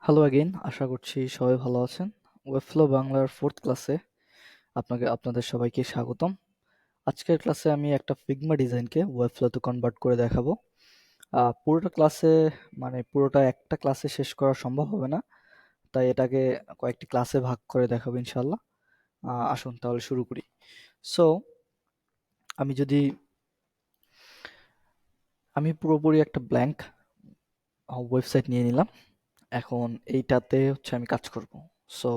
Hello again, আশা করছি সবাই ভালো আছেন। ওয়েবফ্লো বাংলার 4th ক্লাসে আপনাদের সবাইকে স্বাগতম। আজকের ক্লাসে আমি একটা ফিগমা ডিজাইনকে ওয়েবফ্লোতে কনভার্ট করে দেখাবো। পুরোটা ক্লাসে পুরোটা একটা ক্লাসে শেষ করা সম্ভব হবে না, তাই এটাকে কয়েকটি ক্লাসে ভাগ করে দেখাবো ইনশাল্লাহ। আসুন তাহলে শুরু করি। সো আমি যদি আমি পুরোপুরি একটা ব্ল্যাঙ্ক ওয়েবসাইট নিয়ে নিলাম। এখন এইটাতে হচ্ছে আমি কাজ করব। সো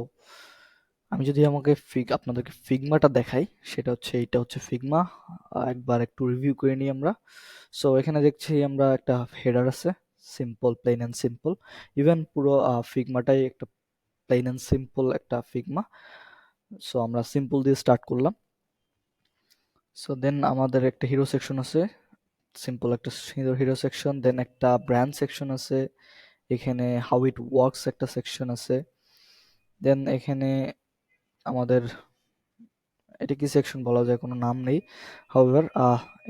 আমি যদি আপনাদেরকে ফিগমাটা দেখাই, সেটা হচ্ছে এইটা হচ্ছে ফিগমা। একবার একটু রিভিউ করে নিই আমরা। সো এখানে দেখছি আমরা একটা হেডার আছে, simple, plain and simple. Even পুরো ফিগমাটাই একটা প্লেন অ্যান্ড সিম্পল একটা ফিগমা। সো আমরা সিম্পল দিয়ে স্টার্ট করলাম। সো দেন আমাদের একটা হিরো সেকশন আছে, সিম্পল একটা হিরো সেকশন। দেন একটা ব্র্যান্ড সেকশন আছে, এখানে হাউ ইট ওয়ার্কস একটা সেকশন আছে। দেন এখানে আমাদের এটা কি সেকশন বলা যায়, কোনো নাম নেই। হাউএভার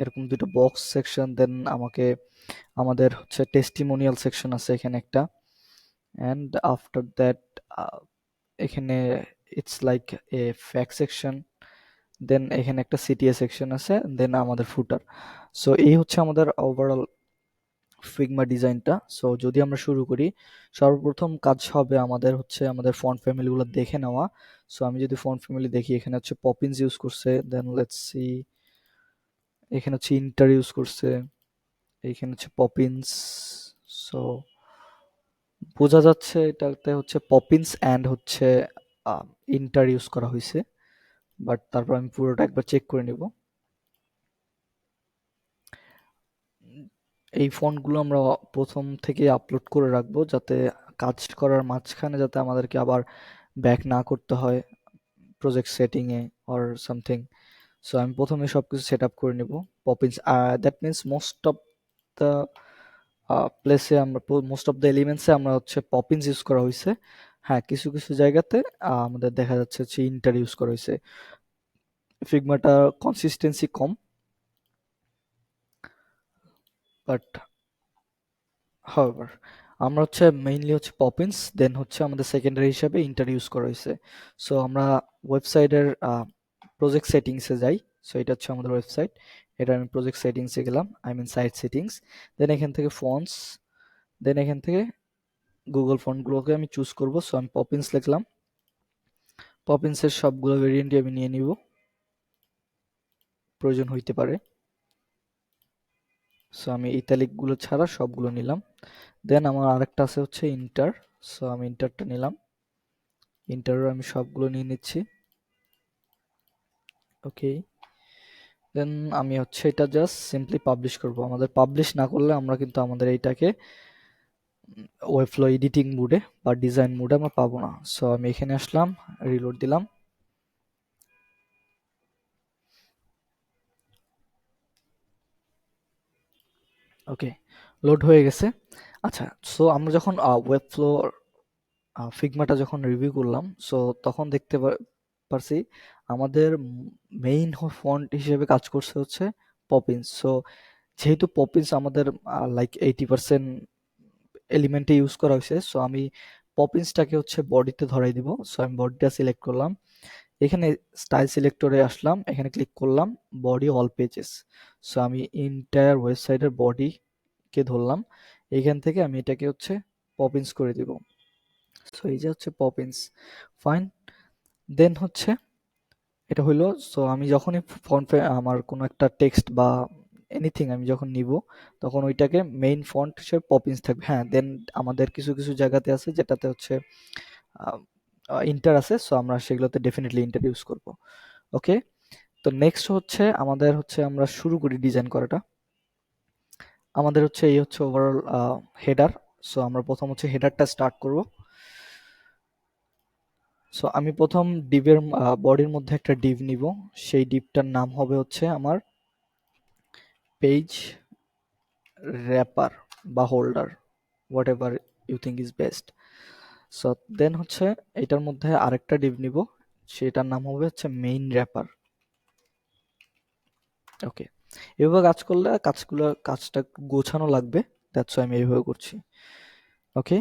এরকম দুটো বক্স সেকশন। দেন আমাদের হচ্ছে টেস্টিমোনিয়াল সেকশন আছে এখানে একটা। অ্যান্ড আফটার দ্যাট এখানে it's like a fact section. Then এখানে একটা সিটিএ সেকশন আছে, দেন আমাদের ফুটার। সো এই হচ্ছে আমাদের ওভারঅল ফিগমা ডিজাইনটা। সো যদি আমরা শুরু করি, সর্বপ্রথম কাজ হবে আমাদের ফন্ট ফ্যামিলিগুলো দেখে নেওয়া। সো আমি যদি ফন্ট ফ্যামিলি দেখি, এখানে হচ্ছে পপিন্স ইউজ করছে, দেন লেটস সি, এখানে হচ্ছে ইন্টার ইউজ করছে, এইখানে হচ্ছে পপিন্স। সো বোঝা যাচ্ছে এটাতে হচ্ছে পপিন্স অ্যান্ড হচ্ছে ইন্টার ইউজ করা হয়েছে। বাট তারপর আমি পুরোটা একবার চেক করে নিব। এই ফন্টগুলো আমরা প্রথম থেকে আপলোড করে রাখবো, যাতে কাজ করার মাঝখানে যাতে আমাদেরকে আবার ব্যাক না করতে হয় প্রজেক্ট সেটিংয়ে অর সামথিং। সো আমি প্রথমে সবকিছু সেট আপ করে নিব। Poppins, that means most of the প্লেসে আমরা মোস্ট অফ দ্য এলিমেন্টসে আমরা হচ্ছে পপিন্স ইউজ করা হয়েছে। হ্যাঁ, কিছু কিছু জায়গাতে আমাদের দেখা যাচ্ছে হচ্ছে ইন্টার ইউজ করা হয়েছে। ফিগমাটা কনসিস্টেন্সি কম, বাট হাউএভার আমরা হচ্ছে মেইনলি হচ্ছে পপিন্স, দেন হচ্ছে আমাদের সেকেন্ডারি হিসাবে ইন্টার ইউজ করা হয়েছে। সো আমরা ওয়েবসাইটের প্রজেক্ট সেটিংসে যাই। সো এটা হচ্ছে আমাদের ওয়েবসাইট, এটা আমি প্রজেক্ট সেটিংসে গেলাম, আই মিন সাইট সেটিংস। দেন এখান থেকে ফন্টস, দেন এখান থেকে গুগল ফন্টগুলোকে আমি চুজ করব। সো আমি পপিন্স লিখলাম, পপিন্সের সবগুলো ভেরিয়েন্টই আমি নিয়ে নিব, প্রয়োজন হইতে পারে। সো আমি ইতালিক গুলো ছাড়া সবগুলো নিলাম। দেন আমার আরেকটা আছে হচ্ছে ইন্টার। সো আমি ইন্টারটা নিলাম, ইন্টারও আমি সবগুলো নিয়ে নিচ্ছি। ওকে, দেন আমি হচ্ছে এটা জাস্ট সিম্পলি পাবলিশ করব। আমাদের পাবলিশ না করলে আমরা কিন্তু আমাদের এইটাকে ওয়েবফ্লো এডিটিং মোডে বা ডিজাইন মোডে আমরা পাবো না। সো আমি এখানে আসলাম, রিলোড দিলাম। ওকে, লোড হয়ে গেছে। আচ্ছা, সো আমরা যখন ওয়েবফ্লো ফিগমাটা যখন রিভিউ করলাম, সো তখন দেখতে পারছি আমাদের মেইন ফন্ট হিসেবে কাজ করছে হচ্ছে পপিন্স। সো যেহেতু পপিন্স আমাদের লাইক 80% এলিমেন্টে ইউজ করা হয়েছে, সো আমি পপিন্সটাকে হচ্ছে বডিতে ধরাই দিব। সো আমি বডিটা সিলেক্ট করলাম, এখানে স্টাইল সিলেক্টরে আসলাম, এখানে ক্লিক করলাম বডি অল পেজেস। সো আমি ইন্টায়ার ওয়েবসাইটের বডিকে ধরলাম, এইখান থেকে আমি এটাকে হচ্ছে পপিন্স করে দিব। সো এই যে হচ্ছে পপিন্স, ফাইন। দেন হচ্ছে এটা হইলো। সো আমি যখনই ফন্ট আমার কোনো একটা টেক্সট বা এনিথিং আমি যখন নিব, তখন ওইটাকে মেইন ফন্ট হিসেবে পপিন্স থাকবে। হ্যাঁ, দেন আমাদের কিছু কিছু জায়গাতে আছে যেটাতে হচ্ছে ইন্টার আছে, সো আমরা সেগুলোতে ডেফিনেটলি ইন্টার ইউজ করব। ওকে, তো নেক্সট হচ্ছে আমাদের হচ্ছে আমরা শুরু করি ডিজাইন করাটা। আমাদের হচ্ছে এই হচ্ছে ওভারঅল হেডার। সো আমরা প্রথম হচ্ছে হেডারটা স্টার্ট করব। সো আমি প্রথম ডিভের বডির মধ্যে একটা ডিভ নিব, সেই ডিভটার নাম হবে হচ্ছে আমার পেজ র্যাপার বা holder, whatever you think is best. So then হচ্ছে এটার মধ্যে আরেকটা ডিভ নিব, সেটার নাম হবে হচ্ছে মেইন র্যাপার। ওকে, এভাবে কাজ করলে কাজটা গোছানো লাগবে, দ্যাটস ওয়াই আমি এইভাবে করছি। ওকে,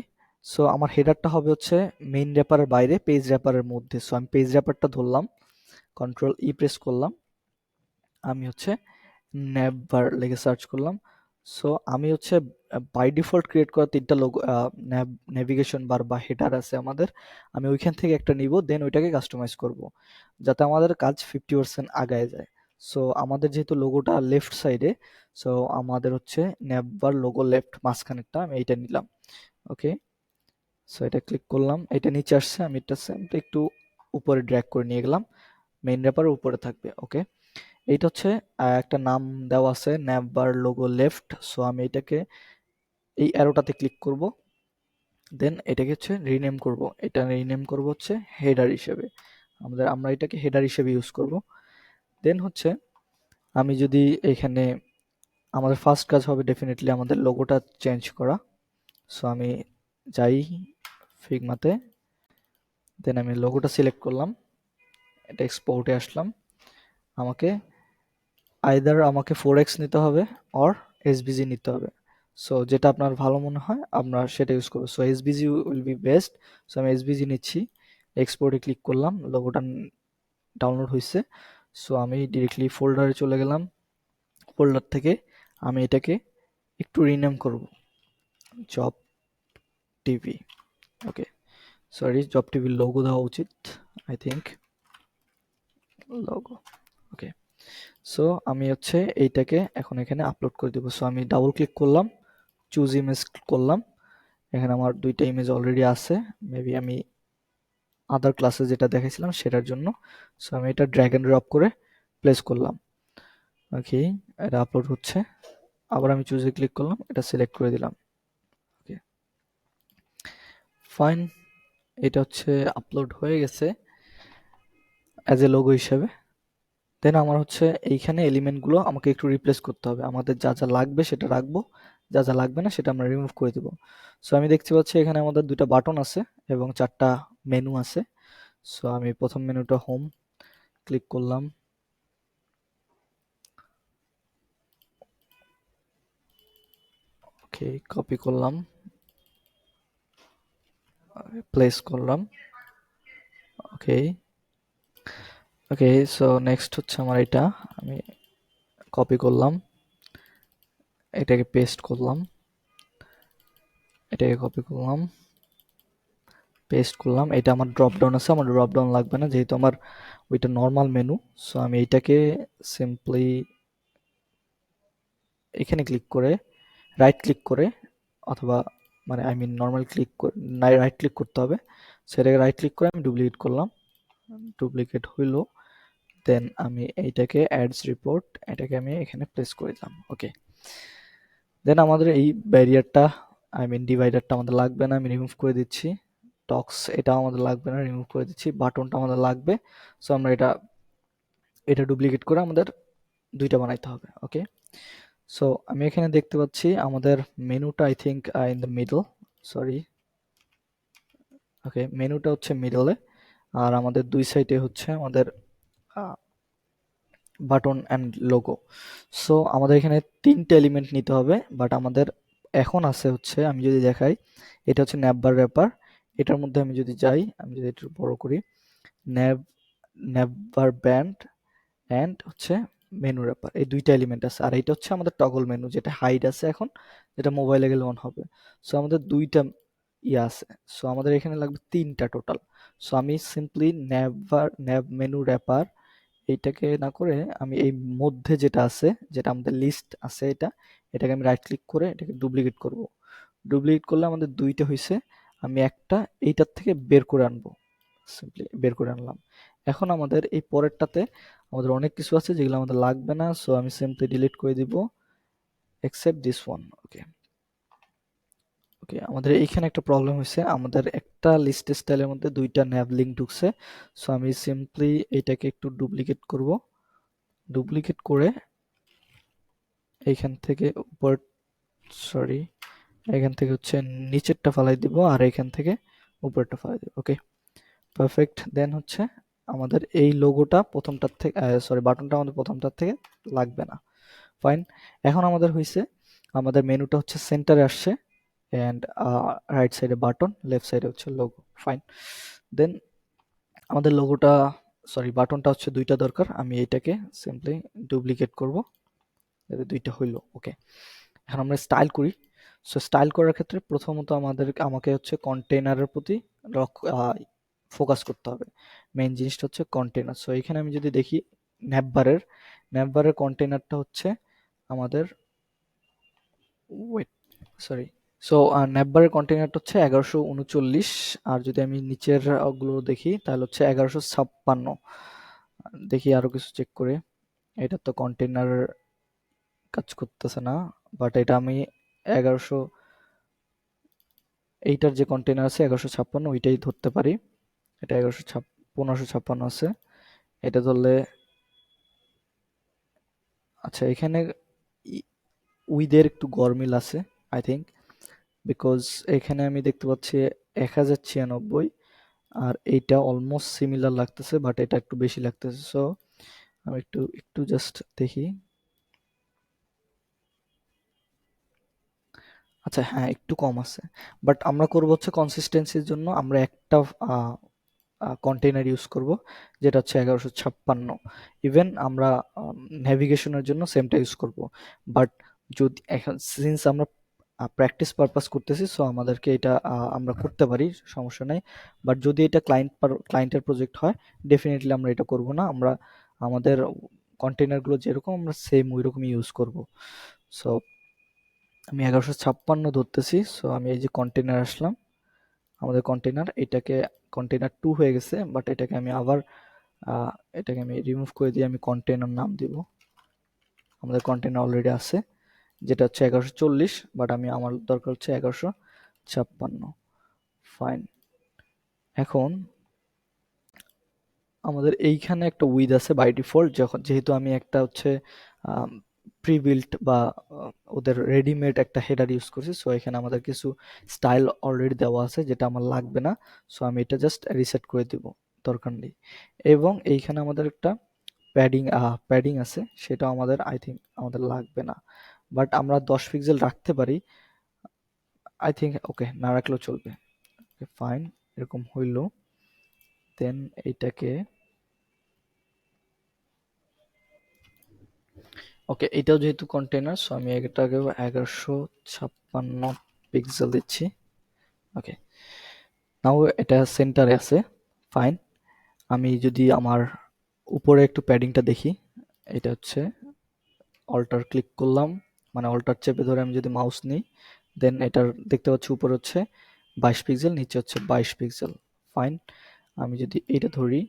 সো আমার হেডারটা হবে হচ্ছে মেইন র্যাপারের বাইরে পেজ র্যাপারের মধ্যে। সো আমি পেজ র্যাপারটা ধরলাম, কন্ট্রোল ই প্রেস করলাম, আমি হচ্ছে নেভার লিখে সার্চ করলাম। সো আমি হচ্ছে বাই ডিফল্ট ক্রিয়েট করা তিনটা লোগো নেভিগেশন বার বা হেডার আছে আমাদের, আমি ওইখান থেকে একটা নিব, দেন ওইটাকে কাস্টমাইজ করব যাতে আমাদের কাজ 50% আগায় যায়। সো আমাদের যেহেতু লোগোটা লেফট সাইডে, সো আমাদের হচ্ছে নেভার লোগো লেফট মাঝখানেরটা আমি এইটা নিলাম। ওকে, সো এটা ক্লিক করলাম, এটা নিচে আসছে, আমি এটা একটু উপরে ড্র্যাগ করে নিয়ে গেলাম, মেইন র্যাপার উপরে থাকবে। ওকে, এইটা হচ্ছে একটা নাম দেওয়া আছে নেভার লোগো লেফট। সো আমি এটাকে এই অ্যারোটাতে ক্লিক করব, দেন এটাকে হচ্ছে রিনেম করব, এটা রিনেম করব হচ্ছে হেডার হিসেবে, আমরা এটাকে হেডার হিসেবে ইউজ করব। দেন হচ্ছে আমি যদি এখানে, আমাদের ফার্স্ট কাজ হবে ডেফিনেটলি আমাদের লোগোটা চেঞ্জ করা। সো আমি যাই ফিগমাতে, দেন আমি লোগোটা সিলেক্ট করলাম, এটা এক্সপোর্টে আসলাম, আমাকে আইদার আমাকে 4x নিতে হবে অর এসবিজি নিতে হবে। সো যেটা আপনার ভালো মনে হয় আমরা সেটা ইউজ করবো। So SBG will be best. So আমি এসবিজি নিচ্ছি, এক্সপোর্টে ক্লিক করলাম, লোগোটা ডাউনলোড হয়েছে। সো আমি ডিরেক্টলি ফোল্ডারে চলে গেলাম, ফোল্ডার থেকে আমি এটাকে একটু রিনেম করব, জব টিভি। ওকে, সরি, জব টিভির লোগো দেওয়া উচিত, I think logo. Okay, so আমি হচ্ছে এইটাকে এখন এখানে আপলোড করে দিব। সো আমি ডাবল ক্লিক করলাম, চুজ ইমেজ করলাম, এখানে আমার দুইটা ইমেজ অলরেডি আছে, মেবি আমি আদার ক্লাসে যেটা দেখাইছিলাম সেটার জন্য। সো আমি এটা ড্র্যাগ এন্ড ড্রপ করে প্লেস করলাম। ওকে, এটা আপলোড হচ্ছে, আবার আমি চুজে ক্লিক করলাম, এটা সিলেক্ট করে দিলাম। ওকে, ফাইন, এটা হচ্ছে আপলোড হয়ে গেছে অ্যাজ এ লোগো হিসেবে। দেন আমার হচ্ছে এইখানে এলিমেন্টগুলো আমাকে একটু রিপ্লেস করতে হবে, আমাদের যা যা লাগবে সেটা রাখবো, যা যা লাগবে না সেটা আমরা রিমুভ করে দিব। সো আমি দেখতে পাচ্ছি এখানে আমাদের দুইটা বাটন আছে এবং চারটা মেনু আছে। সো আমি প্রথম মেনুটা হোম ক্লিক করলাম, ওকে, কপি করলাম, প্লেস করলাম। ওকে, ওকে, সো নেক্সট হচ্ছে আমার এটা, আমি কপি করলাম, এটাকে পেস্ট করলাম, এটাকে কপি করলাম, পেস্ট করলাম। এটা আমার ড্রপ ডাউন আছে, আমার ড্রপ ডাউন লাগবে না যেহেতু আমার ওইটা নর্মাল মেনু। সো আমি এইটাকে সিম্পলি এখানে ক্লিক করে, রাইট ক্লিক করে, অথবা মানে আই মিন নর্মাল ক্লিক করে, রাইট ক্লিক করতে হবে। সেটাকে রাইট ক্লিক করে আমি ডুপ্লিকেট করলাম, ডুপ্লিকেট হইলো। দেন আমি এইটাকে অ্যাডস রিপোর্ট, এটাকে আমি এখানে প্লেস করে দিলাম। ওকে, দেন আমাদের এই ব্যারিয়ারটা, আই মিন ডিভাইডারটা আমাদের লাগবে না, আমি রিমুভ করে দিচ্ছি। টক্স এটাও আমাদের লাগবে না, রিমুভ করে দিচ্ছি। বাটনটা আমাদের লাগবে, সো আমরা এটা এটা ডুপ্লিকেট করে আমাদের দুইটা বানাইতে হবে। ওকে, সো আমি এখানে দেখতে পাচ্ছি আমাদের মেনুটা I think in the middle, sorry. Okay, মেনুটা হচ্ছে মিডলে, আর আমাদের দুই সাইডে হচ্ছে আমাদের বাটন অ্যান্ড লোগো। সো আমাদের এখানে তিনটে এলিমেন্ট নিতে হবে, বাট আমাদের এখন আছে হচ্ছে, আমি যদি দেখাই, এটা হচ্ছে ন্যাববার র্যাপার, এটার মধ্যে আমি যদি যাই, আমি যদি একটু বড় করি, ন্যাব ন্যাববার ব্যান্ড অ্যান্ড হচ্ছে মেনু র্যাপার, এই দুইটা এলিমেন্ট আছে। আর এটা হচ্ছে আমাদের টগল মেনু, যেটা হাইড আছে এখন, যেটা মোবাইলে গেলে অন হবে। সো আমাদের দুইটা ইয়ে আছে, সো আমাদের এখানে লাগবে তিনটা টোটাল। সো আমি সিম্পলি ন্যাব মেনু র্যাপার এইটাকে না করে আমি এই মধ্যে যেটা আছে, যেটা আমাদের লিস্ট আছে, এটাকে আমি রাইট ক্লিক করে এটাকে ডুপ্লিকেট করব। ডুপ্লিকেট করলে আমাদের দুইটা হয়েছে, আমি একটা এইটার থেকে বের করে আনবো, সিম্পলি বের করে আনলাম। এখন আমাদের এই পরেরটাতে আমাদের অনেক কিছু আছে যেগুলো আমাদের লাগবে না, সো আমি সিম্পলি ডিলিট করে দিব, এক্সেপ্ট দিস ওয়ান। ওকে, ওকে, আমাদের এইখানে একটা প্রবলেম হয়েছে, আমাদের একটা লিস্ট স্টাইলের মধ্যে দুইটা ন্যাভ লিঙ্ক ঢুকছে। সো আমি সিম্পলি এইটাকে একটু ডুপ্লিকেট করব, ডুপ্লিকেট করে এইখান থেকে উপর, সরি, এখান থেকে হচ্ছে নিচেরটা ফালাই দিব, আর এখান থেকে উপরেরটা ফালাই দিব। ওকে, পারফেক্ট। দেন হচ্ছে আমাদের এই লোগোটা প্রথমটার থেকে, সরি, বাটনটা আমাদের প্রথমটার থেকে লাগবে না। ফাইন, এখন আমাদের হয়েছে, আমাদের মেনুটা হচ্ছে সেন্টারে আসছে, অ্যান্ড রাইট সাইডে বাটন, লেফট সাইডে হচ্ছে লোগো। ফাইন। দেন আমাদের লোগোটা, সরি বাটনটা হচ্ছে দুইটা দরকার। আমি এটাকে সিম্পলি ডুপ্লিকেট করব, এতে দুইটা হইলো। ওকে, এখন আমরা স্টাইল করি। সো স্টাইল করার ক্ষেত্রে প্রথমত আমাকে হচ্ছে কন্টেনারের প্রতি ফোকাস করতে হবে। মেইন জিনিসটা হচ্ছে কন্টেনার। সো এখানে আমি যদি দেখি ন্যাপবারের কন্টেনারটা হচ্ছে আমাদের, ওয়েট, সরি। সো ন্যাপবারের কন্টেনারটা হচ্ছে 1139, আর যদি আমি নিচের গুলো দেখি তাহলে হচ্ছে 1156। দেখি আরো কিছু চেক করে। এটা তো কন্টেনার কাজ করতেছে না, বাট এটা আমি 1100, এইটার যে কন্টেনার আছে 1156 ওইটাই ধরতে পারি। এটা 1556 আছে, এটা ধরলে। আচ্ছা, এখানে উইদের একটু গরমিল আছে আই থিঙ্ক, বিকজ এখানে আমি দেখতে পাচ্ছি 1096, আর এইটা অলমোস্ট সিমিলার লাগতেছে, বাট এটা একটু বেশি লাগতেছে। সো আমি একটু একটু জাস্ট দেখি। আচ্ছা হ্যাঁ, একটু কম আছে, বাট আমরা করবো হচ্ছে কনসিস্টেন্সির জন্য আমরা একটা কন্টেইনার ইউজ করব, যেটা হচ্ছে 1156। ইভেন আমরা নেভিগেশনের জন্য সেমটা ইউজ করব। বাট যদি এখন সিন্স আমরা প্র্যাকটিস পারপাস করতেছি, সো আমাদেরকে এটা আমরা করতে পারি, সমস্যা নাই। বাট যদি এটা ক্লায়েন্টের প্রজেক্ট হয়, ডেফিনেটলি আমরা এটা করব না। আমরা আমাদের কন্টেইনারগুলো যেরকম আমরা সেম ওই রকমই ইউজ করব। সো আমি 1156 ধরতেছি। সো আমি এই যে কন্টেইনার আসলাম, আমাদের কন্টেইনার, এটাকে কন্টেইনার 2 হয়ে গেছে, বাট এটাকে আমি আবার আহ, এটাকে আমি রিমুভ করে দিয়ে আমি কন্টেইনার নাম দিব। আমাদের কন্টেইনার অলরেডি আছে, যেটা হচ্ছে 1140, বাট আমার দরকার হচ্ছে 1156। ফাইন। এখন আমাদের এইখানে একটা উইথ আছে বাই ডিফল্ট, যখন যেহেতু আমি একটা হচ্ছে প্রি বিল্ট বা ওদের রেডিমেড একটা হেডার ইউজ করছি, সো এখানে আমাদের কিছু স্টাইল অলরেডি দেওয়া আছে যেটা আমার লাগবে না। সো আমি এটা জাস্ট রিসেট করে দিব, দরকার নেই। এবং এইখানে আমাদের একটা প্যাডিং আছে, সেটা আমাদের আই থিঙ্ক আমাদের লাগবে না, বাট আমরা 10 পিক্সেল রাখতে পারি আই থিঙ্ক। ওকে, না রাখলেও চলবে। ওকে ফাইন, এরকম হইল। দেন এইটাকে, ওকে এটাও যেহেতু কন্টেনার, সো আমি এটাকেও 1156 দিচ্ছি। ওকে, নাও এটা সেন্টারে আছে। ফাইন। আমি যদি আমার উপরে একটু প্যাডিংটা দেখি, এটা হচ্ছে অল্টার ক্লিক করলাম, মানে অল্টার চেপে ধরে আমি যদি মাউস নিই, দেন এটার দেখতে পাচ্ছি উপরে হচ্ছে 22 পিক্সেল, নিচে হচ্ছে 22 পিক্সেল। ফাইন। আমি যদি এইটা ধরি,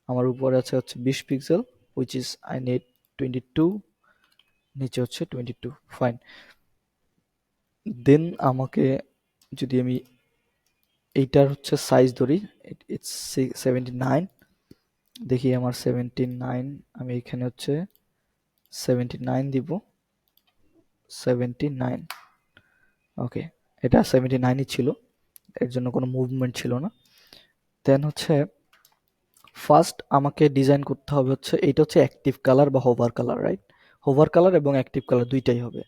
আমার উপরে আছে হচ্ছে 20 pixel, which is I need 22, নিচে হচ্ছে 22। ফাইন। দেন আমাকে, যদি আমি এইটার হচ্ছে সাইজ ধরি, ইটস 79, দেখি আমার 79, আমি এখানে হচ্ছে 79 দিব, 79। ওকে, এটা 79ই ছিল, এর জন্য কোনো মুভমেন্ট ছিল না। দেন হচ্ছে ফার্স্ট আমাকে ডিজাইন করতে হবে হচ্ছে, এইটা হচ্ছে অ্যাক্টিভ কালার বা hover colour, right? Hover colour এবং অ্যাক্টিভ কালার দুইটাই হবে।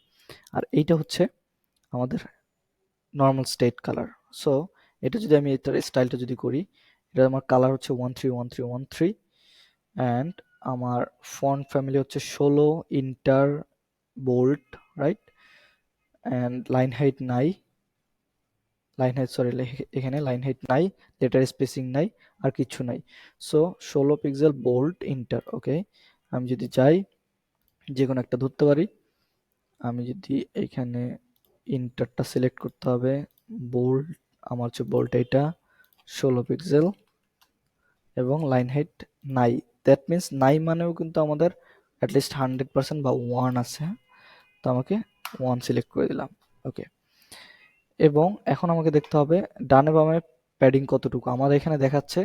আর এইটা হচ্ছে আমাদের নর্মাল স্টেট কালার। সো এটা যদি আমি এটার স্টাইলটা যদি করি, এটা আমার কালার হচ্ছে 131313, অ্যান্ড আমার ফন্ট ফ্যামিলি হচ্ছে 16 Inter bold, right? And line height নাই, এখানে লাইন হাইট নাই, লেটার স্পেসিং নাই, আর কিছু নাই। So 16 pixel bold Inter. Okay, আমি যদি যাই, যে কোনো একটা ধরতে পারি। আমি যদি এখানে ইন্টারটা সিলেক্ট করতে হবে, বোল্ড, আমার হচ্ছে বোল্ড এটা 16 পিক্সেল, এবং লাইন হাইট নাই। দ্যাট মিন্স নাই মানেও কিন্তু আমাদের অ্যাটলিস্ট 100% বা 1 আছে, তো আমাকে 1 সিলেক্ট করে দিলাম। ওকে, এবং এখন আমাকে দেখতে হবে ডানে বামে প্যাডিং কতটুকু। আমাদের এখানে দেখাচ্ছে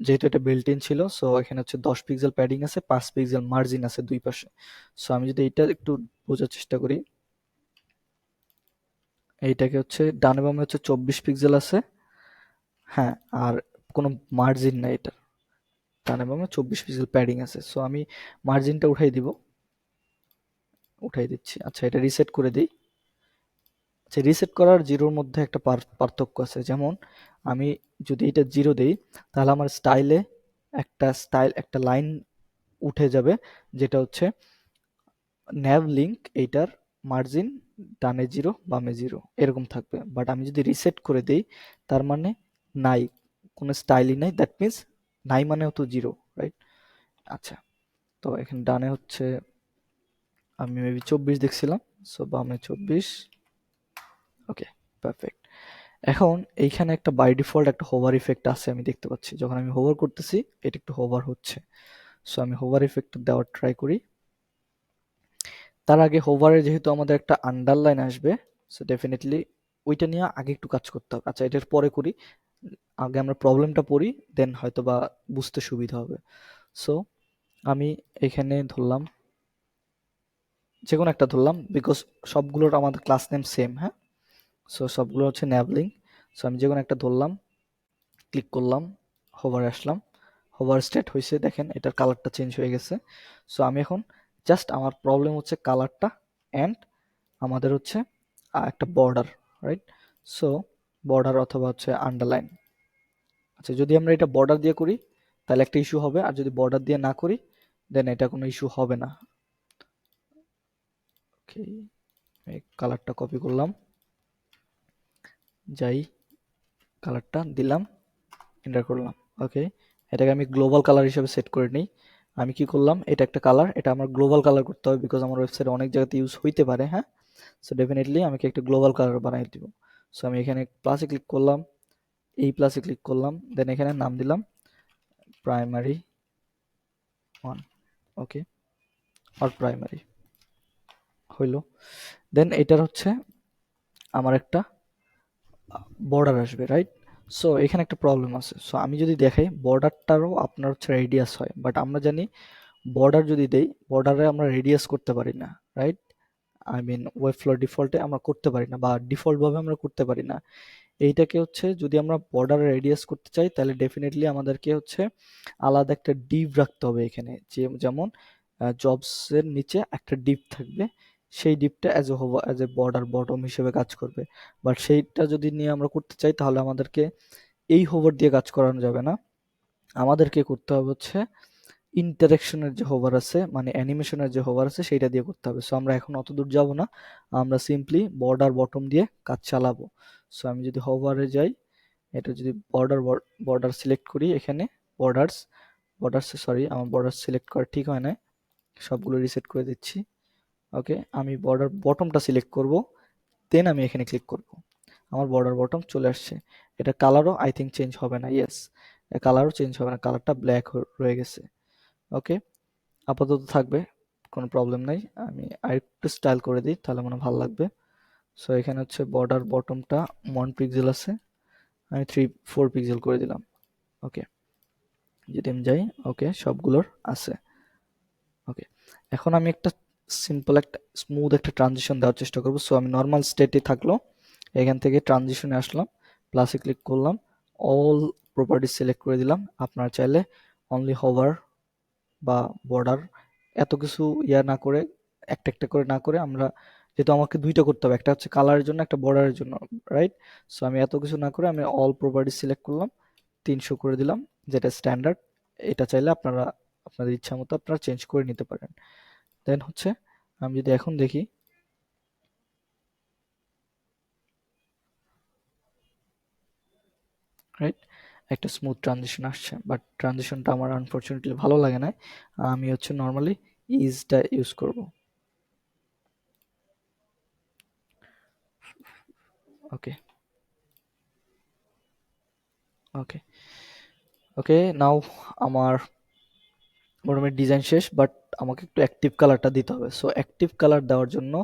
যেহেতু এটা বিল্ট ইন ছিল, সো এখানে হচ্ছে 10 পিক্সেল প্যাডিং আছে, 5 পিক্সেল মার্জিন আছে দুই পাশে। সো আমি যদি এটা একটু বোঝার চেষ্টা করি, এইটাকে হচ্ছে ডানে বামে হচ্ছে 24 পিক্সেল আছে, হ্যাঁ, আর কোনো মার্জিন নাই এটা, ডানে বামে 24 পিক্সেল প্যাডিং আছে। সো আমি মার্জিনটা উঠাই দিচ্ছি। আচ্ছা, এটা রিসেট করে দিই। যে রিসেট করার জিরোর মধ্যে একটা পার্থক্য আছে। যেমন আমি যদি এটা জিরো দেই, তাহলে আমার একটা লাইন উঠে যাবে, যেটা হচ্ছে ন্যাভ লিঙ্ক, এইটার মার্জিন ডানে জিরো বামে জিরো এরকম থাকবে। বাট আমি যদি রিসেট করে দেই, তার মানে নাই, কোনো স্টাইলই নাই, দ্যাট মিনস নাই মানেও তো জিরো, রাইট? আচ্ছা, তো এখানে ডানে হচ্ছে আমি মেবি 24 দেখছিলাম, সো বামে 24। ওকে, পারফেক্ট। এখন এইখানে একটা বাই ডিফল্ট একটা হোভার ইফেক্ট আছে, আমি দেখতে পাচ্ছি যখন আমি হোভার করতেছি এটা একটু হোভার হচ্ছে। সো আমি হোভার ইফেক্ট দেওয়ার ট্রাই করি। তার আগে হোভারে যেহেতু আমাদের একটা আন্ডারলাইন আসবে, সো ডেফিনেটলি ওইটা নিয়ে আগে একটু কাজ করতে হবে। আচ্ছা, এটার পরে করি, আগে আমরা প্রবলেমটা পড়ি, দেন হয়তো বা বুঝতে সুবিধা হবে। সো আমি এখানে ধরলাম, যে কোনো একটা ধরলাম, বিকজ সবগুলোর আমাদের ক্লাস নেম সেম, হ্যাঁ? সো সবগুলো হচ্ছে ন্যাভলিং। সো আমি যে কোনো একটা ধরলাম, ক্লিক করলাম, হোভারে আসলাম, হোভার স্টেট হয়েছে, দেখেন এটার কালারটা চেঞ্জ হয়ে গেছে। সো আমি এখন জাস্ট, আমার প্রবলেম হচ্ছে কালারটা অ্যান্ড আমাদের হচ্ছে একটা বর্ডার, রাইট? সো বর্ডার অথবা হচ্ছে আন্ডারলাইন। আচ্ছা, যদি আমরা এটা বর্ডার দিয়ে করি তাহলে একটা ইস্যু হবে, আর যদি বর্ডার দিয়ে না করি দেন এটা কোনো ইস্যু হবে না। ওকে, এই কালারটা কপি করলাম, যাই কালারটা দিলাম, এন্টার করলাম। ওকে, এটাকে আমি গ্লোবাল কালার হিসেবে সেট করে নিই। আমি কি করলাম, এটা একটা কালার, এটা আমার গ্লোবাল কালার করতে হবে, বিকজ আমার ওয়েবসাইটে অনেক জায়গাতে ইউজ হইতে পারে, হ্যাঁ? সো ডেফিনেটলি আমাকে একটা গ্লোবাল কালার বানিয়ে দিব। সো আমি এখানে প্লাসে ক্লিক করলাম, এই প্লাসে ক্লিক করলাম, দেন এখানে নাম দিলাম প্রাইমারি 1। ওকে, আর প্রাইমারি হইল। দেন এটার হচ্ছে আমার একটা বর্ডার আসবে, রাইট? সো এখানে একটা প্রবলেম আছে। সো আমি যদি দেখাই, বর্ডারটারও আপনার হচ্ছে রেডিয়াস হয়, বাট আমরা জানি বর্ডার যদি দেই, বর্ডারে আমরা রেডিয়াস করতে পারি না, right? I mean Webflow ডিফল্টে আমরা করতে পারি না, বা ডিফল্ট ভাবে আমরা করতে পারি না। এইটাকে হচ্ছে যদি আমরা বর্ডারে রেডিয়াস করতে চাই, তাহলে ডেফিনেটলি আমাদেরকে হচ্ছে আলাদা একটা ডিভ রাখতে হবে এখানে, যেমন জবস এর নিচে একটা ডিভ থাকবে, সেই ডিভটা অ্যাজ এ বর্ডার বটম হিসেবে কাজ করবে। বাট সেইটা যদি নিয়ে আমরা করতে চাই, তাহলে আমাদেরকে এই হোভার দিয়ে কাজ করানো যাবে না, আমাদেরকে করতে হবে হচ্ছে ইন্টারেকশনের যে হোভার আছে, মানে অ্যানিমেশনের যে হোভার আছে, সেইটা দিয়ে করতে হবে। সো আমরা এখন অত দূর যাব না, আমরা সিম্পলি বর্ডার বটম দিয়ে কাজ চালাবো। সো আমি যদি হোভারে যাই, এটা যদি বর্ডার সিলেক্ট করি, এখানে বর্ডার্স বর্ডার্স সরি, আমার বর্ডার সিলেক্ট করা ঠিক হয় না, সবগুলো রিসেট করে দিচ্ছি। ওকে, আমি বর্ডার বটমটা সিলেক্ট করব, দেন আমি এখানে ক্লিক করব, আমার বর্ডার বটম চলে আসছে। এটা কালারও আই থিঙ্ক চেঞ্জ হবে না, ইয়েস, কালারও চেঞ্জ হবে না, কালারটা ব্ল্যাক রয়ে গেছে। ওকে, আপাতত থাকবে, কোনো প্রবলেম নাই। আমি আরেকটু স্টাইল করে দিই, তাহলে মনে হয় ভালো লাগবে। সো এখানে হচ্ছে বর্ডার বটমটা 1 পিক্সেল আছে, আমি 4 পিক্সেল করে দিলাম। ওকে, যদি আমি যাই, ওকে সবগুলোর আছে। ওকে, এখন আমি একটা সিম্পল একটা স্মুথ একটা ট্রানজিশন দেওয়ার চেষ্টা করব। সো আমি নর্মাল স্টেটে থাকলো, এখান থেকে ট্রানজিশনে আসলাম, প্লাসে ক্লিক করলাম, অল প্রপার্টিজ সিলেক্ট করে দিলাম। আপনারা চাইলে অনলি হোভার বা বর্ডার এত কিছু না করে, একটা একটা করে না করে, আমরা যেহেতু আমাকে দুইটা করতে হবে, একটা হচ্ছে কালারের জন্য, একটা বর্ডারের জন্য, রাইট? সো আমি এত কিছু না করে আমি অল প্রপার্টিজ সিলেক্ট করলাম, 300 করে দিলাম, যেটা স্ট্যান্ডার্ড। এটা চাইলে আপনারা আপনাদের ইচ্ছা মতো আপনারা চেঞ্জ করে নিতে পারেন। দেন হচ্ছে আমি যদি এখন দেখি, রাইট, একটা স্মুথ ট্রানজিশন আসছে, বাট ট্রানজিশনটা আমার আনফরচুনেটলি ভালো লাগে না। আমি হচ্ছে নর্মালি ইজটা ইউজ করব। ওকে, ওকে, ওকে, নাও আমার মোটামুটি ডিজাইন শেষ, বাট আমাকে একটু অ্যাক্টিভ কালারটা দিতে হবে। সো অ্যাক্টিভ কালার দেওয়ার জন্য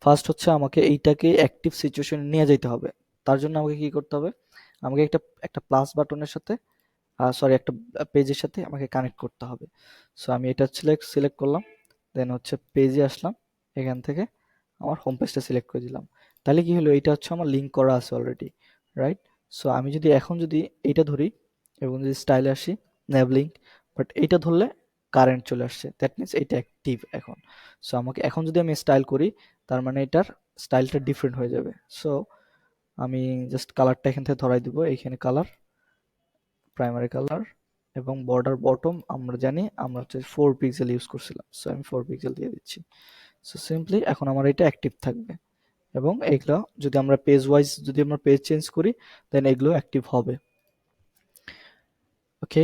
ফার্স্ট হচ্ছে আমাকে এইটাকে অ্যাক্টিভ সিচুয়েশনে নিয়ে যেতে হবে। তার জন্য আমাকে কি করতে হবে, আমাকে একটা একটা প্লাস বাটনের সাথে, সরি, একটা পেজের সাথে আমাকে কানেক্ট করতে হবে। সো আমি এটা সিলেক্ট করলাম, দেন হচ্ছে পেজে আসলাম, এখান থেকে আমার হোম পেজটা সিলেক্ট করে দিলাম। তাহলে কি হলো, এটা হচ্ছে আমার লিঙ্ক করা আছে অলরেডি, রাইট? সো আমি যদি এখন যদি এইটা ধরি এবং যদি স্টাইলে আসি, ন্যাভ লিঙ্ক, বাট এইটা ধরলে কারেন্ট চলে আসছে, দ্যাট মিনস এইটা অ্যাক্টিভ এখন। সো আমাকে এখন যদি আমি স্টাইল করি, তার মানে এটার স্টাইলটা ডিফারেন্ট হয়ে যাবে। সো আমি জাস্ট কালারটা এখান থেকে ধরাই দিব, এইখানে কালার, প্রাইমারি কালার, এবং বর্ডার বটম আমরা জানি আমরা হচ্ছে 4 পিক্সেল ইউজ করছিলাম, সো আমি 4 পিক্সেল দিয়ে দিচ্ছি। সো সিম্পলি এখন আমার এটা অ্যাক্টিভ থাকবে, এবং এইগুলো যদি আমরা পেজ ওয়াইজ যদি আমরা পেজ চেঞ্জ করি দেন এগুলো অ্যাক্টিভ হবে। ওকে,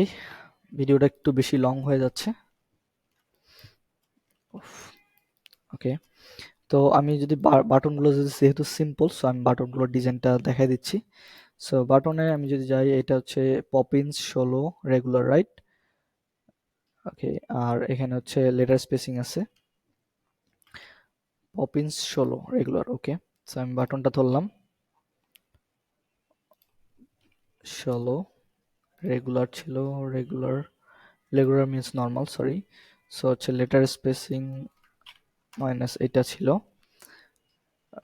ভিডিওটা একটু বেশি লং হয়ে যাচ্ছে। ওকে, তো আমি যদি বাটনগুলো যেহেতু সিম্পল, সো আমি বাটনগুলোর ডিজাইনটা দেখাই দিচ্ছি। সো বাটনে আমি যদি যাই, এটা হচ্ছে পপিন্স 16 রেগুলার, রাইট? ওকে, আর এখানে হচ্ছে লেটার স্পেসিং আছে, পপিন্স 16 রেগুলার। ওকে, সো আমি বাটনটা ধরলাম, 16 রেগুলার ছিল, regular, regular means normal, sorry. So হচ্ছে লেটার স্পেসিং মাইনাস এটা ছিল।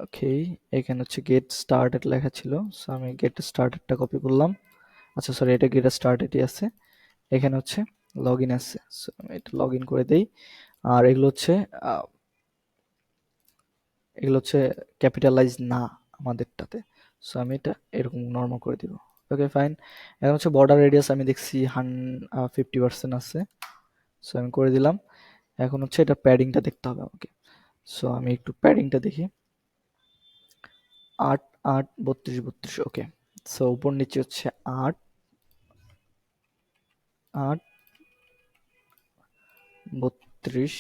ওকে, এখানে হচ্ছে গেট স্টার্টেড লেখা ছিল, সো আমি গেট স্টার্টেডটা কপি করলাম। আচ্ছা সরি, এটা গেট স্টার্টেডই আছে। এখানে হচ্ছে লগ ইন আছে, সো আমি এটা লগ ইন করে দেই। আর এগুলো হচ্ছে ক্যাপিটালাইজ না আমাদেরটাতে, সো আমি এটা এরকম নর্মাল করে দিব। Okay fine. এখন হচ্ছে বর্ডার রেডিয়াস আমি দেখছি 50% আছে, সো আমি করে দিলাম। এখন হচ্ছে এটা প্যাডিংটা দেখতে হবে আমাকে, সো আমি একটু প্যাডিংটা দেখি। 8 8 32 32। ওকে, সো উপর নিচে হচ্ছে 8 8 32,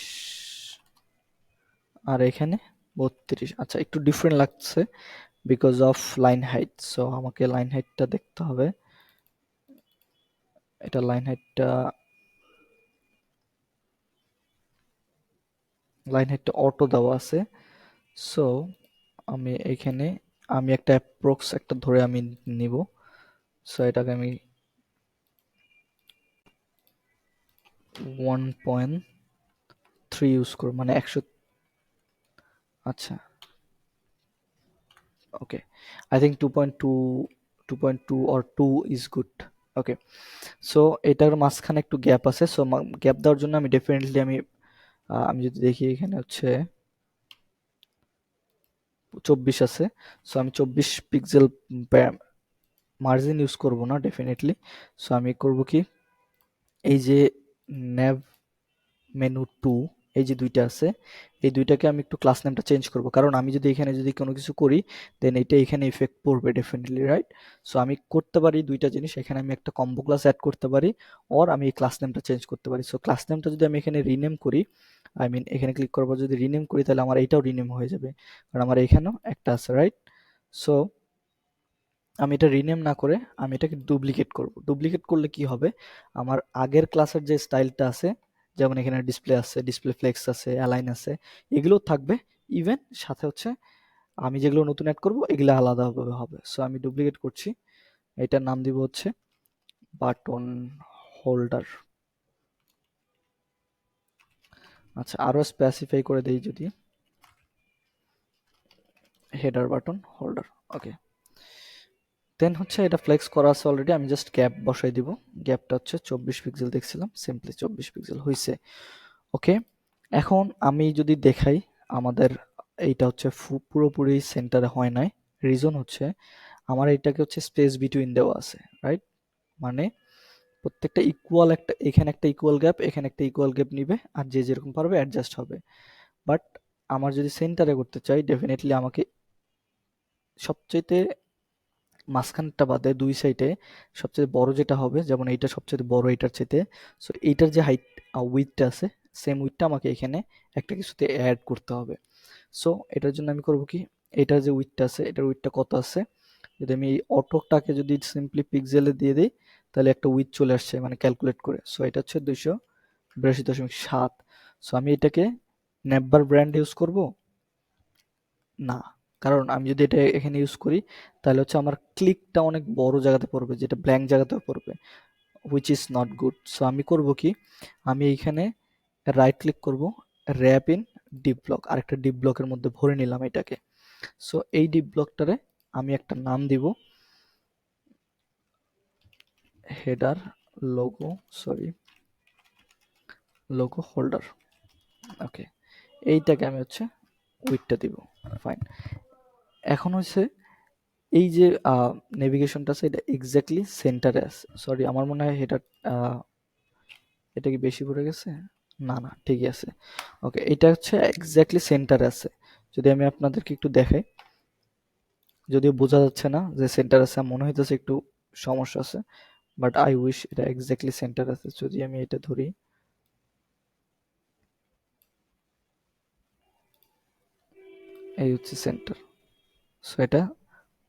আর এখানে 32। আচ্ছা, একটু ডিফারেন্ট লাগছে because of line height, so আমাকে লাইন হাইটটা দেখতে হবে। এটা লাইন হাইটটা অটো দেওয়া আছে, সো আমি এখানে আমি একটা অ্যাপ্রক্স একটা ধরে আমি নিব। সো এটাকে আমি 1.3 ইউজ করব, মানে 100। আচ্ছা, okay, I think 2.2, 2.2 or 2 is good. Okay, so এটার মাঝখানে একটু গ্যাপ আছে, সো গ্যাপ দেওয়ার জন্য আমি ডেফিনেটলি আমি যদি দেখি এখানে হচ্ছে 24 আছে, সো আমি 24 পিক্সেল মার্জিন ইউজ করব না ডেফিনেটলি। সো আমি করব কি, এই যে ন্যাভ মেনু 2, এই যে দুইটা আছে, এই দুইটাকে আমি একটু ক্লাস নেমটা চেঞ্জ করব, কারণ আমি যদি এখানে যদি কোনো কিছু করি দেন এটা এখানে ইফেক্ট পড়বে ডেফিনেটলি, রাইট? সো আমি করতে পারি দুইটা জিনিস, এখানে আমি একটা কম্বো ক্লাস অ্যাড করতে পারি, অর আমি এই ক্লাস নেমটা চেঞ্জ করতে পারি। সো ক্লাস নেমটা যদি আমি এখানে রিনেম করি, আই মিন এখানে ক্লিক করবো, যদি রিনেম করি তাহলে আমার এইটাও রিনেম হয়ে যাবে, কারণ আমার এখানেও একটা আছে, রাইট? সো আমি এটা রিনেম না করে আমি এটাকে ডুপ্লিকেট করব। ডুপ্লিকেট করলে কি হবে, আমার আগের ক্লাসের যে স্টাইলটা আছে, যেমন এখানে ডিসপ্লে আছে, ডিসপ্লে ফ্লেক্স আছে, অ্যালাইন আছে, এগুলো থাকবে। ইভেন সাথে হচ্ছে আমি যেগুলো নতুন অ্যাড করব এগুলো আলাদাভাবে হবে। সো আমি ডুপ্লিকেট করছি, এটার নাম দিব হচ্ছে বাটন হোল্ডার। আচ্ছা, আরো স্পেসিফাই করে দেই, যদি হেডার বাটন হোল্ডার। ওকে, দেন হচ্ছে এটা ফ্লেক্স করা আছে অলরেডি, আমি জাস্ট গ্যাপ বসাই দিব। গ্যাপটা হচ্ছে 24 পিক্সেল দেখছিলাম, সিম্পলি 24 পিক্সেল হয়েছে। ওকে, এখন আমি যদি দেখাই আমাদের এইটা হচ্ছে পুরোপুরি সেন্টারে হয় নাই। রিজন হচ্ছে আমার এইটাকে হচ্ছে স্পেস বিটুইন দেওয়া আছে, রাইট? মানে প্রত্যেকটা ইকুয়াল, একটা এখানে একটা ইকুয়াল গ্যাপ, এখানে একটা ইকুয়াল গ্যাপ নিবে, আর যে যেরকম পারবে অ্যাডজাস্ট হবে। বাট আমার যদি সেন্টারে করতে চাই ডেফিনেটলি আমাকে সবচেয়ে মাঝখানটা বাদে দুই সাইডে সবচেয়ে বড় যেটা হবে, যেমন এইটা সবচেয়ে বড় এইটার চাইতে, সো এইটার যে হাইট উইথটা আছে সেম উইথটা আমাকে এখানে একটা কিছুতে অ্যাড করতে হবে। সো এটার জন্য আমি করব কি, এটার যে উইথটা আছে এটার উইথটা কত আছে, যদি আমি এই অটোটাকে যদি সিম্পলি পিক্সেলে দিয়ে দিই তাহলে একটা উইথ চলে আসছে মানে ক্যালকুলেট করে। সো এটা হচ্ছে 282.7। সো আমি এটাকে নেভার ব্র্যান্ড ইউজ করব না, কারণ আমি যদি এটা এখানে ইউজ করি তাহলে হচ্ছে আমার ক্লিকটা অনেক বড় জায়গাতে পড়বে, যেটা ব্ল্যাঙ্ক জায়গাতে পড়বে, which is not good. So আমি করব কি, আমি এইখানে রাইট ক্লিক করব, র্যাপ ইন ডিপ ব্লক, আরেকটা ডিপ ব্লকের মধ্যে ভরে নিলাম এটাকে। সো এই ডিপ ব্লকটারে আমি একটা নাম দিব, header logo, sorry, logo holder. Okay, এইটাকে আমি হচ্ছে উইডটা দিব, ফাইন। এখন হচ্ছে এই যে নেভিগেশনটা আছে এটা এক্স্যাক্টলি সেন্টারে আছে, সরি আমার মনে হয় এটা এটা কি বেশি পড়ে গেছে, না না ঠিকই আছে। ওকে, এটা হচ্ছে এক্স্যাক্টলি সেন্টারে আছে। যদি আমি আপনাদেরকে একটু দেখাই, যদিও বোঝা যাচ্ছে না যে সেন্টার আছে, মনে হইতেছে একটু সমস্যা আছে, বাট আই উইশ এটা এক্স্যাক্টলি সেন্টার আছে। যদি আমি এটা ধরি, এই হচ্ছে সেন্টার। সো এটা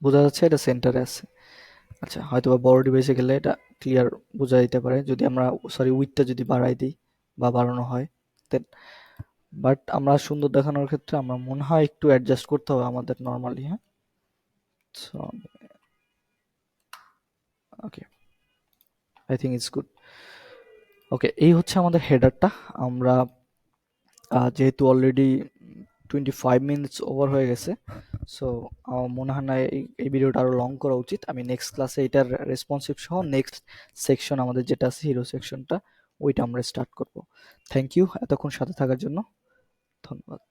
বোঝা যাচ্ছে এটা সেন্টারে আছে। আচ্ছা, হয়তোবা বড় ডিভাইসে গেলে এটা ক্লিয়ার বোঝা দিতে পারে যদি আমরা, সরি উইডথটা যদি বাড়াই দিই বা বাড়ানো হয় দেন। বাট আমরা সুন্দর দেখানোর ক্ষেত্রে আমার মনে হয় একটু অ্যাডজাস্ট করতে হবে আমাদের নর্মালি, হ্যাঁ। So okay, I think it's good. Okay, এই হচ্ছে আমাদের হেডারটা। আমরা যেহেতু অলরেডি 25 মিনিটস ওভার হয়ে গেছে, সো আমার মনে হয় না এই ভিডিওটা আরও লং করা উচিত। আমি নেক্সট ক্লাসে এটার রেসপন্সিভ সহ নেক্সট সেকশন আমাদের যেটা আছে হিরো সেকশনটা, ওইটা আমরা স্টার্ট করব। থ্যাংক ইউ এতক্ষণ সাথে থাকার জন্য, ধন্যবাদ।